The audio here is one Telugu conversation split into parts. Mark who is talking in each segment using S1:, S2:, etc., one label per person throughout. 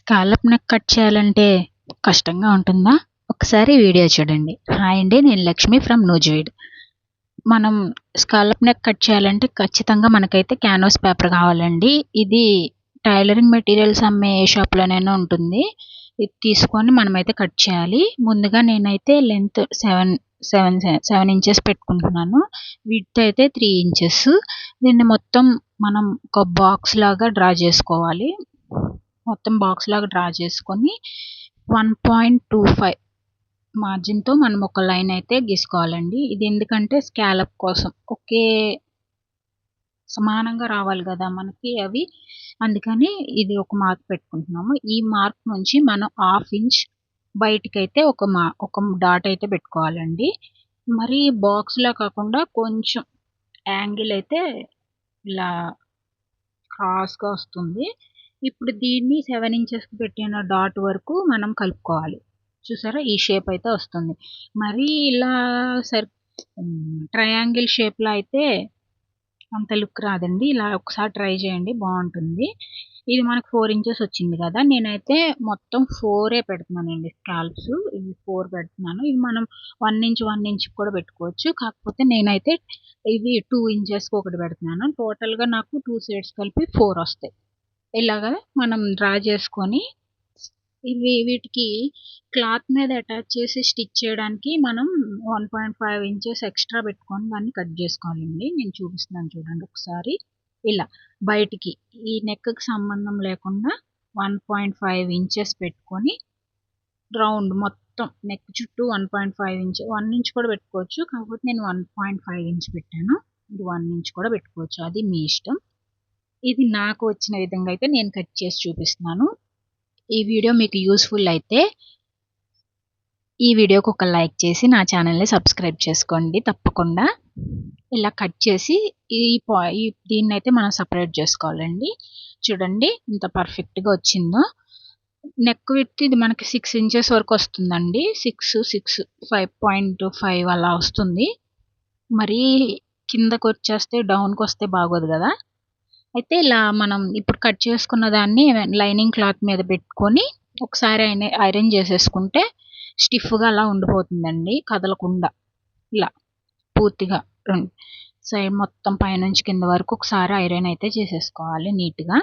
S1: స్కాలప్ నెక్ కట్ చేయాలంటే కష్టంగా ఉంటుందా? ఒకసారి వీడియో చూడండి. హాయ్ అండి, నేను లక్ష్మి ఫ్రమ్ నూజివీడ్. మనం స్కాలప్ నెక్ కట్ చేయాలంటే ఖచ్చితంగా మనకైతే క్యాన్వాస్ పేపర్ కావాలండి. ఇది టైలరింగ్ మెటీరియల్స్ అమ్మే ఏ షాప్‌లోనైనా ఉంటుంది. ఇది తీసుకొని మనమైతే కట్ చేయాలి. ముందుగా నేనైతే లెంత్ 7 ఇంచెస్ పెట్టుకుంటున్నాను. విడ్త్ అయితే 3 ఇంచెస్. దీన్ని మొత్తం మనం ఒక బాక్స్ లాగా డ్రా చేసుకోవాలి. మొత్తం బాక్స్ లాగా డ్రా చేసుకొని 1.25 మార్జిన్‌తో మనం ఒక లైన్ అయితే గీసుకోవాలండి. ఇది ఎందుకంటే స్కాలప్ కోసం ఒకే సమానంగా రావాలి కదా మనకి అవి. అందుకని ఇది ఒక మార్క్ పెట్టుకుంటున్నాము. ఈ మార్క్ నుంచి మనం హాఫ్ ఇంచ్ బయటికైతే ఒక డాట్ అయితే పెట్టుకోవాలండి. మరి బాక్స్‌లా కాకుండా కొంచెం యాంగిల్ అయితే ఇలా క్రాస్‌గా వస్తుంది. ఇప్పుడు దీన్ని 7 ఇంచెస్‌కి పెట్టిన డాట్ వరకు మనం కలుపుకోవాలి. చూసారా? ఈ షేప్ అయితే వస్తుంది. మరీ ఇలా ట్రయాంగిల్ షేప్‌లో అయితే అంత లుక్ రాదండి. ఇలా ఒకసారి ట్రై చేయండి, బావుంటుంది. ఇది మనకు 4 ఇంచెస్ వచ్చింది కదా! నేనైతే మొత్తం 4 పెడుతున్నానండి స్కాల్ప్స్. ఇవి 4 పెడుతున్నాను. ఇవి మనం 1 ఇంచ్, 1 ఇంచ్‌కి కూడా పెట్టుకోవచ్చు. కాకపోతే నేనైతే ఇవి 2 ఇంచెస్‌కి ఒకటి పెడుతున్నాను. టోటల్‌గా నాకు 2 సైడ్స్ కలిపి 4 వస్తాయి. ఇలాగా మనం డ్రా చేసుకొని వీటికి క్లాత్ మీద అటాచ్ చేసి స్టిచ్ చేయడానికి మనం 1.5 ఇంచెస్ ఎక్స్ట్రా పెట్టుకొని దాన్ని కట్ చేసుకోవాలండి. నేను చూపిస్తున్నాను చూడండి ఒకసారి. ఇలా బయటికి ఈ నెక్‌కి సంబంధం లేకుండా 1.5 ఇంచెస్ పెట్టుకొని రౌండ్ మొత్తం నెక్ చుట్టూ 1.5 ఇంచ్, 1 ఇంచ్ కూడా పెట్టుకోవచ్చు. కాకపోతే నేను 1.5 ఇంచ్ పెట్టాను. మీరు 1 ఇంచ్ కూడా పెట్టుకోవచ్చు. అది మీ ఇష్టం. ఇది నాకు వచ్చిన విధంగా అయితే నేను కట్ చేసి చూపిస్తున్నాను. ఈ వీడియో మీకు యూజ్‌ఫుల్ అయితే ఈ వీడియోకి ఒక లైక్ చేసి నా ఛానల్‌ని సబ్స్క్రైబ్ చేసుకోండి తప్పకుండా. ఇలా కట్ చేసి దీన్నైతే మనం సెపరేట్ చేసుకోవాలండి. చూడండి ఎంత పర్ఫెక్ట్‌గా వచ్చిందో. నెక్ విడ్త్ ఇది మనకి 6 ఇంచెస్ వరకు వస్తుందండి. 5.5 అలా వస్తుంది. మరీ కిందకొచ్చేస్తే డౌన్‌కొస్తే బాగోదు గదా! అయితే ఇలా మనం ఇప్పుడు కట్ చేసుకున్న దాన్ని లైనింగ్ క్లాత్ మీద పెట్టుకొని ఒకసారి ఐరన్ చేసేసుకుంటే స్టిఫ్‌గా అలా ఉండిపోతుందండి కదలకుండా. ఇలా పూర్తిగా సైడ్ మొత్తం పైనుంచి కింద వరకు ఒకసారి ఐరన్ అయితే చేసేసుకోవాలి నీట్‌గా.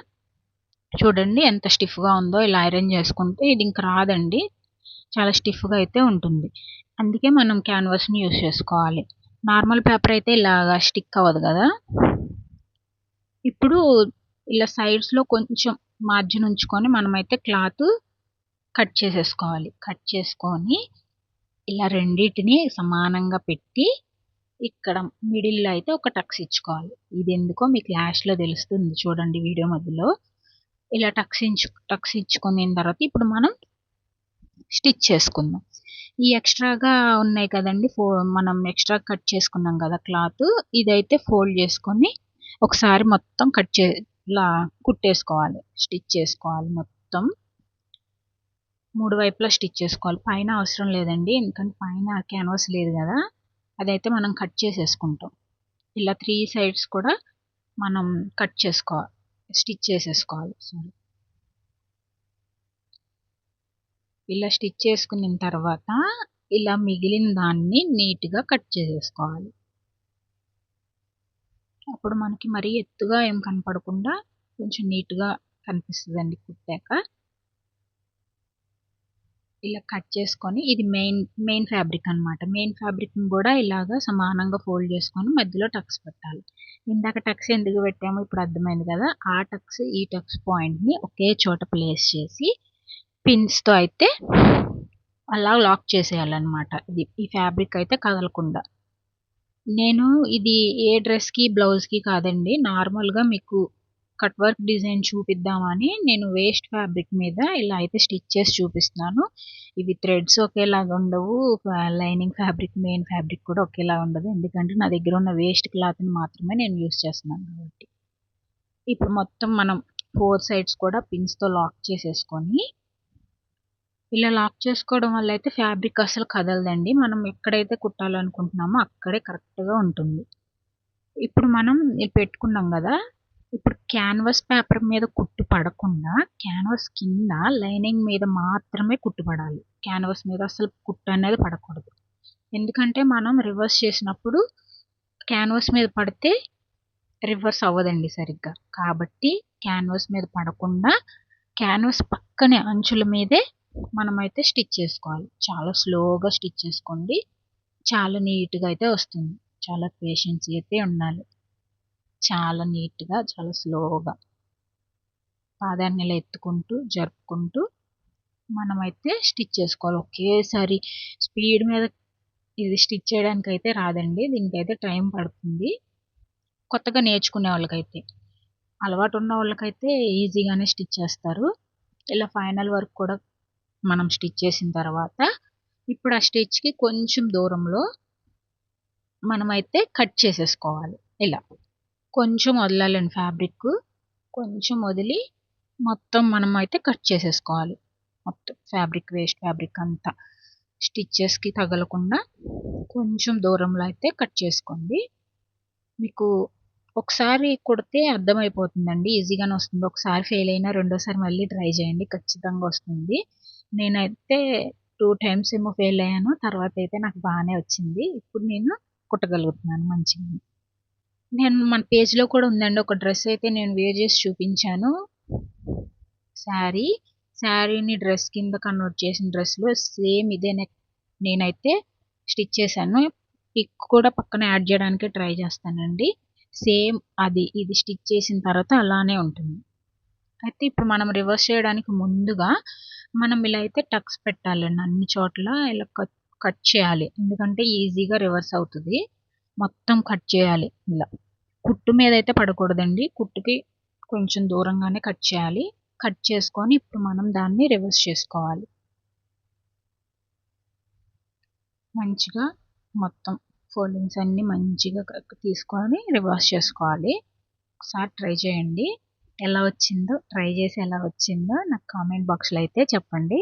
S1: చూడండి ఎంత స్టిఫ్‌గా ఉందో. ఇలా ఐరన్ చేసుకుంటే ఇది ఇంక రాదండి. చాలా స్టిఫ్‌గా అయితే ఉంటుంది. అందుకే మనం క్యాన్వాస్‌ని యూజ్ చేసుకోవాలి. నార్మల్ పేపర్ అయితే ఇలాగా స్టిక్ అవ్వదు కదా! ఇప్పుడు ఇలా సైడ్స్‌లో కొంచెం మార్జిన్ ఉంచుకొని మనమైతే క్లాత్ కట్ చేసేసుకోవాలి. కట్ చేసుకొని ఇలా రెండిటిని సమానంగా పెట్టి ఇక్కడ మిడిల్‌లో అయితే ఒక టక్స్ ఇచ్చుకోవాలి. ఇది ఎందుకో మీకు లాస్ట్‌లో తెలుస్తుంది చూడండి వీడియో మధ్యలో. ఇలా టక్స్ ఇచ్చుకున్న తర్వాత ఇప్పుడు మనం స్టిచ్ చేసుకుందాం. ఈ ఎక్స్ట్రాగా ఉన్నాయి కదండీ! మనం ఎక్స్ట్రా కట్ చేసుకున్నాం కదా క్లాత్. ఇదైతే ఫోల్డ్ చేసుకొని ఒకసారి మొత్తం ఇలా కుట్టేసుకోవాలి. స్టిచ్ చేసుకోవాలి మొత్తం. 3 వైపులా స్టిచ్ చేసుకోవాలి. పైన అవసరం లేదండి. ఎందుకంటే పైన క్యాన్వాస్ లేదు కదా! అదైతే మనం కట్ చేసేసుకుంటాం. ఇలా 3 సైడ్స్ కూడా మనం స్టిచ్ చేసేసుకోవాలి. ఇలా స్టిచ్ చేసుకున్న తర్వాత ఇలా మిగిలిన దాన్ని నీట్‌గా కట్ చేసేసుకోవాలి. అప్పుడు మనకి మరీ ఎత్తుగా ఏం కనపడకుండా కొంచెం నీట్‌గా కనిపిస్తదండి కుట్టాక. ఇలా కట్ చేసుకొని ఇది మెయిన్ ఫ్యాబ్రిక్ అన్నమాట. మెయిన్ ఫ్యాబ్రిక్‌ని కూడా ఇలాగా సమానంగా ఫోల్డ్ చేసుకొని మధ్యలో టక్స్ పెట్టాలి. ఇందాక టక్స్ ఎందుకు పెట్టామో ఇప్పుడు అర్థమైంది కదా! ఆ టక్స్, ఈ టక్స్ పాయింట్‌ని ఒకే చోట ప్లేస్ చేసి పిన్స్‌తో అయితే అలా లాక్ చేసేయాలన్నమాట. ఈ ఫ్యాబ్రిక్ అయితే కదలకుండా. నేను ఇది ఏ డ్రెస్‌కి, బ్లౌజ్‌కి కాదండి. నార్మల్‌గా మీకు కట్ వర్క్ డిజైన్ చూపిద్దామని నేను వేస్ట్ ఫ్యాబ్రిక్ మీద ఇలా అయితే స్టిచ్ చేసి చూపిస్తున్నాను. ఇవి థ్రెడ్స్ ఒకేలాగా ఉండవు. లైనింగ్ ఫ్యాబ్రిక్, మెయిన్ ఫ్యాబ్రిక్ కూడా ఒకేలా ఉండదు. ఎందుకంటే నా దగ్గర ఉన్న వేస్ట్ క్లాత్‌ని మాత్రమే నేను యూజ్ చేస్తున్నాను కాబట్టి. ఇప్పుడు మొత్తం మనం 4 సైడ్స్ కూడా పిన్స్‌తో లాక్ చేసేసుకొని ఇలా లాక్ చేసుకోవడం వల్ల అయితే ఫ్యాబ్రిక్ అసలు కదలదండి. మనం ఎక్కడైతే కుట్టాలనుకుంటున్నామో అక్కడే కరెక్ట్‌గా ఉంటుంది. ఇప్పుడు మనం ఇది పెట్టుకున్నాం గదా! ఇప్పుడు క్యాన్వాస్ పేపర్ మీద కుట్టు పడకుండా క్యాన్వాస్ కింద లైనింగ్ మీద మాత్రమే కుట్టు పడాలి. క్యాన్వాస్ మీద అసలు కుట్టు అనేది పడకూడదు. ఎందుకంటే మనం రివర్స్ చేసినప్పుడు క్యాన్వాస్ మీద పడితే రివర్స్ అవ్వదండి సరిగ్గా. కాబట్టి క్యాన్వాస్ మీద పడకుండా క్యాన్వాస్ పక్కనే అంచుల మీదే మనమైతే స్టిచ్ చేసుకోవాలి. చాలా స్లోగా స్టిచ్ చేసుకోండి. చాలా నీట్గా అయితే వస్తుంది. చాలా పేషెన్సీ అయితే ఉండాలి. చాలా నీట్గా, చాలా స్లోగా పాదాన్ని ఇలా ఎత్తుకుంటూ జరుపుకుంటూ మనమైతే స్టిచ్ చేసుకోవాలి. ఒకేసారి స్పీడ్ మీద ఇది స్టిచ్ చేయడానికి అయితే రాదండి. దీనికైతే టైం పడుతుంది. కొత్తగా నేర్చుకునే వాళ్ళకైతే. అలవాటు ఉన్న వాళ్ళకైతే ఈజీగానే స్టిచ్ చేస్తారు. ఇలా ఫైనల్ వర్క్ కూడా మనం స్టిచ్ చేసిన తర్వాత ఇప్పుడు ఆ స్టిచ్కి కొంచెం దూరంలో మనమైతే కట్ చేసేసుకోవాలి. ఇలా కొంచెం వదలాలండి ఫ్యాబ్రిక్. కొంచెం వదిలి మొత్తం మనం అయితే కట్ చేసేసుకోవాలి. మొత్తం ఫ్యాబ్రిక్, వేస్ట్ ఫ్యాబ్రిక్ అంతా స్టిచ్చెస్కి తగలకుండా కొంచెం దూరంలో అయితే కట్ చేసుకోండి. మీకు ఒకసారి కుడితే అర్థమైపోతుందండి. ఈజీగానే వస్తుంది. ఒకసారి ఫెయిల్ అయినా రెండోసారి మళ్ళీ ట్రై చేయండి. ఖచ్చితంగా వస్తుంది. నేనైతే 2 టైమ్స్ ఏమో ఫెయిల్ అయ్యాను. తర్వాత అయితే నాకు బాగానే వచ్చింది. ఇప్పుడు నేను కుట్టగలుగుతున్నాను మంచిగా. నేను మన పేజ్లో కూడా ఉందండి. ఒక డ్రెస్ అయితే నేను వేర్ చేసి చూపించాను. శారీని డ్రెస్ కింద కన్వర్ట్ చేసిన డ్రెస్లో సేమ్ ఇదే నేనైతే స్టిచ్ చేశాను. పిక్ కూడా పక్కన యాడ్ చేయడానికి ట్రై చేస్తానండి. సేమ్ ఇది స్టిచ్ చేసిన తర్వాత అలానే ఉంటుంది. అయితే ఇప్పుడు మనం రివర్స్ చేయడానికి ముందుగా మనం ఇలా అయితే టక్స్ పెట్టాలండి. అన్ని చోట్ల ఇలా కట్ చేయాలి. ఎందుకంటే ఈజీగా రివర్స్ అవుతుంది. మొత్తం కట్ చేయాలి. ఇలా కుట్టు మీద అయితే పడకూడదండి. కుట్టుకి కొంచెం దూరంగానే కట్ చేయాలి. కట్ చేసుకొని ఇప్పుడు మనం దాన్ని రివర్స్ చేసుకోవాలి. మంచిగా మొత్తం ఫోల్డింగ్స్ అన్నీ మంచిగా తీసుకొని రివర్స్ చేసుకోవాలి. ఒకసారి ట్రై చేయండి. ఎలా వచ్చిందో, ట్రై చేసి ఎలా వచ్చిందో నాకు కామెంట్ బాక్స్లో అయితే చెప్పండి.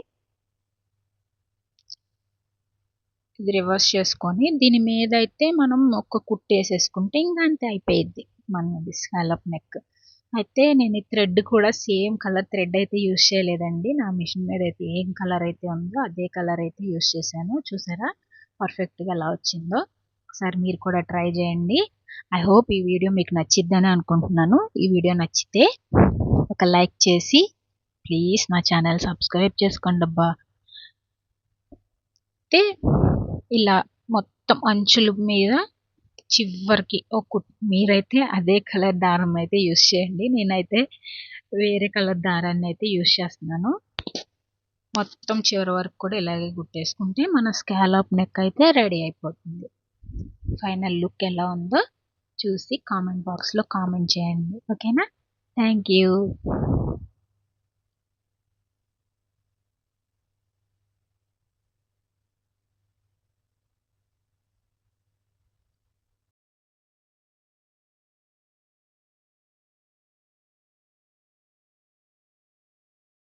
S1: ఇది రివర్స్ చేసుకొని దీని మీద అయితే మనం ఒక కుట్టు వేసేసుకుంటే ఇంకా అంతే అయిపోయిద్ది మనది స్కాలప్ నెక్. అయితే నేను ఈ థ్రెడ్ కూడా సేమ్ కలర్ థ్రెడ్ అయితే యూజ్ చేయలేదండి. నా మిషన్ మీద అయితే ఏం కలర్ అయితే ఉందో అదే కలర్ అయితే యూజ్ చేశాను. చూసారా పర్ఫెక్ట్గా ఎలా వచ్చిందో. ఒకసారి మీరు కూడా ట్రై చేయండి. ఐ హోప్ ఈ వీడియో మీకు నచ్చిద్దని అనుకుంటున్నాను. ఈ వీడియో నచ్చితే ఒక లైక్ చేసి ప్లీజ్ నా ఛానల్ సబ్స్క్రైబ్ చేసుకోండి అబ్బా. అయితే ఇలా మొత్తం అంచుల మీద చివరికి మీరైతే అదే కలర్ దారం అయితే యూస్ చేయండి. నేనైతే వేరే కలర్ దారాన్ని అయితే యూస్ చేస్తున్నాను. మొత్తం చివరి వరకు కూడా ఇలాగే కుట్టేసుకుంటే మన స్కాలప్ నెక్ అయితే రెడీ అయిపోతుంది. ఫైనల్ లుక్ ఎలా ఉందో చూసి కామెంట్ బాక్స్లో కామెంట్ చేయండి. ఓకేనా? Thank you.